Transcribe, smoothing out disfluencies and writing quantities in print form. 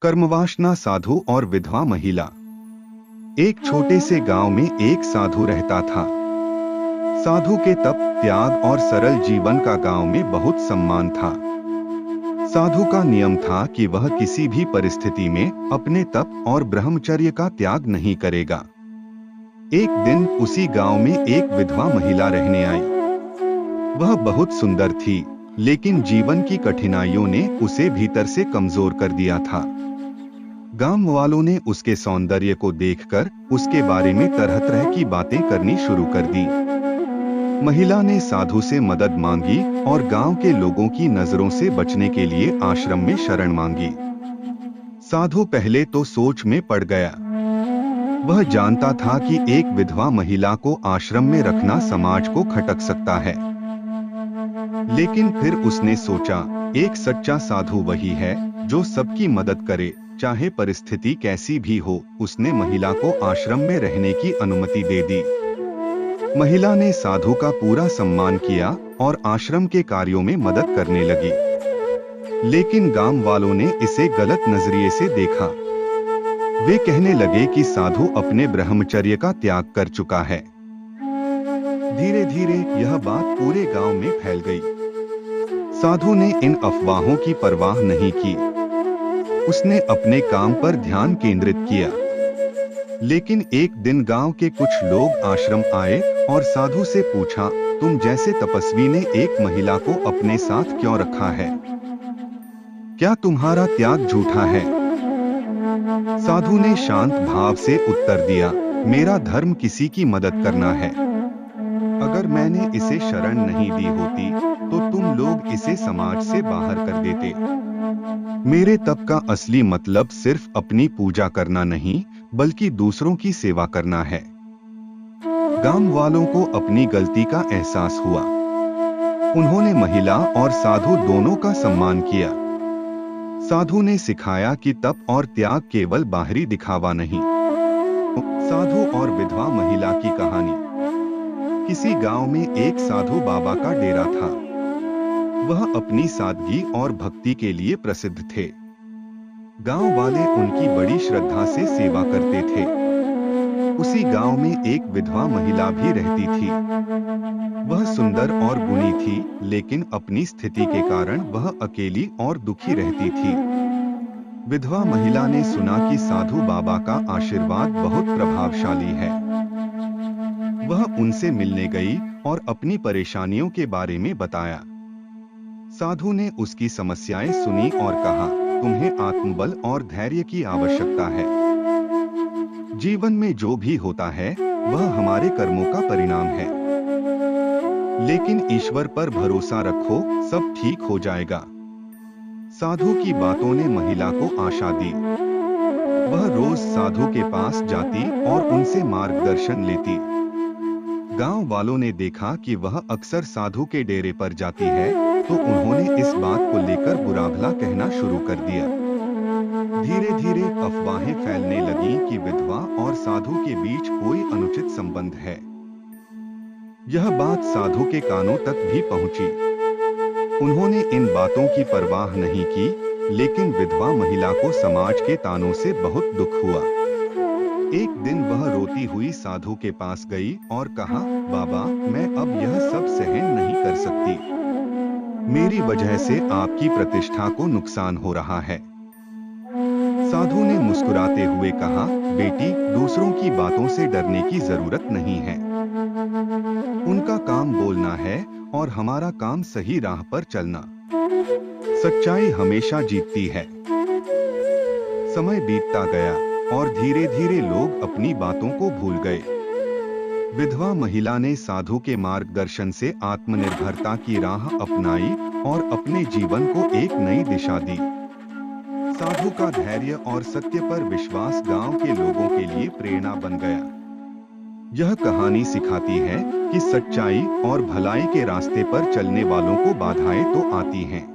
कर्मवासना साधु और विधवा महिला। एक छोटे से गांव में एक साधु रहता था। साधु के तप, त्याग और सरल जीवन का गांव में बहुत सम्मान था। साधु का नियम था कि वह किसी भी परिस्थिति में अपने तप और ब्रह्मचर्य का त्याग नहीं करेगा। एक दिन उसी गांव में एक विधवा महिला रहने आई। वह बहुत सुंदर थी, लेकिन जीवन की कठिनाइयों ने उसे भीतर से कमजोर कर दिया था। गांव वालों ने उसके सौंदर्य को देखकर उसके बारे में तरह तरह की बातें करनी शुरू कर दी। महिला ने साधु से मदद मांगी और गांव के लोगों की नजरों से बचने के लिए आश्रम में शरण मांगी। साधु पहले तो सोच में पड़ गया। वह जानता था कि एक विधवा महिला को आश्रम में रखना समाज को खटक सकता है। लेकिन फिर उसने सोचा, एक सच्चा साधु वही है जो सबकी मदद करे, चाहे परिस्थिति कैसी भी हो। उसने महिला को आश्रम में रहने की अनुमति दे दी। महिला ने साधु का पूरा सम्मान किया और आश्रम के कार्यों में मदद करने लगी। लेकिन गांव वालों ने इसे गलत नजरिए से देखा। वे कहने लगे कि साधु अपने ब्रह्मचर्य का त्याग कर चुका है। धीरे धीरे यह बात पूरे गांव में फैल गई। साधु ने इन अफवाहों की परवाह नहीं की। उसने अपने काम पर ध्यान केंद्रित किया। लेकिन एक दिन गांव के कुछ लोग आश्रम आए और साधु से पूछा, तुम जैसे तपस्वी ने एक महिला को अपने साथ क्यों रखा है? क्या तुम्हारा त्याग झूठा है? साधु ने शांत भाव से उत्तर दिया, मेरा धर्म किसी की मदद करना है। अगर मैंने इसे शरण नहीं दी होती तो तुम लोग इसे समाज से बाहर कर देते। मेरे तप का असली मतलब सिर्फ अपनी पूजा करना नहीं, बल्कि दूसरों की सेवा करना है। गांव वालों को अपनी गलती का एहसास हुआ। उन्होंने महिला और साधु दोनों का सम्मान किया। साधु ने सिखाया कि तप और त्याग केवल बाहरी दिखावा नहीं। साधु और विधवा महिला की कहानी। किसी गांव में एक साधु बाबा का डेरा था। वह अपनी सादगी और भक्ति के लिए प्रसिद्ध थे। गांव वाले उनकी बड़ी श्रद्धा से सेवा करते थे। उसी गांव में एक विधवा महिला भी रहती थी। वह सुंदर और गुणी थी, लेकिन अपनी स्थिति के कारण वह अकेली और दुखी रहती थी। विधवा महिला ने सुना कि साधु बाबा का आशीर्वाद बहुत प्रभावशाली है। वह उनसे मिलने गई और अपनी परेशानियों के बारे में बताया। साधु ने उसकी समस्याएं सुनी और कहा, तुम्हें आत्मबल और धैर्य की आवश्यकता है। जीवन में जो भी होता है वह हमारे कर्मों का परिणाम है। लेकिन ईश्वर पर भरोसा रखो, सब ठीक हो जाएगा। साधु की बातों ने महिला को आशा दी। वह रोज साधु के पास जाती और उनसे मार्गदर्शन लेती। गांव वालों ने देखा कि वह अक्सर साधु के डेरे पर जाती है, तो उन्होंने इस बात को लेकर बुरा भला कहना शुरू कर दिया। धीरे धीरे अफवाहें फैलने लगीं कि विधवा और साधु के बीच कोई अनुचित संबंध है। यह बात साधु के कानों तक भी पहुंची। उन्होंने इन बातों की परवाह नहीं की, लेकिन विधवा महिला को समाज के तानों से बहुत दुख हुआ। एक दिन वह रोती हुई साधु के पास गई और कहा, बाबा, मैं अब यह सब सहन नहीं कर सकती। मेरी वजह से आपकी प्रतिष्ठा को नुकसान हो रहा है। साधु ने मुस्कुराते हुए कहा, बेटी, दूसरों की बातों से डरने की जरूरत नहीं है। उनका काम बोलना है और हमारा काम सही राह पर चलना। सच्चाई हमेशा जीतती है। समय बीतता गया और धीरे धीरे लोग अपनी बातों को भूल गए। विधवा महिला ने साधु के मार्गदर्शन से आत्मनिर्भरता की राह अपनाई और अपने जीवन को एक नई दिशा दी। साधु का धैर्य और सत्य पर विश्वास गांव के लोगों के लिए प्रेरणा बन गया। यह कहानी सिखाती है कि सच्चाई और भलाई के रास्ते पर चलने वालों को बाधाएं तो आती हैं,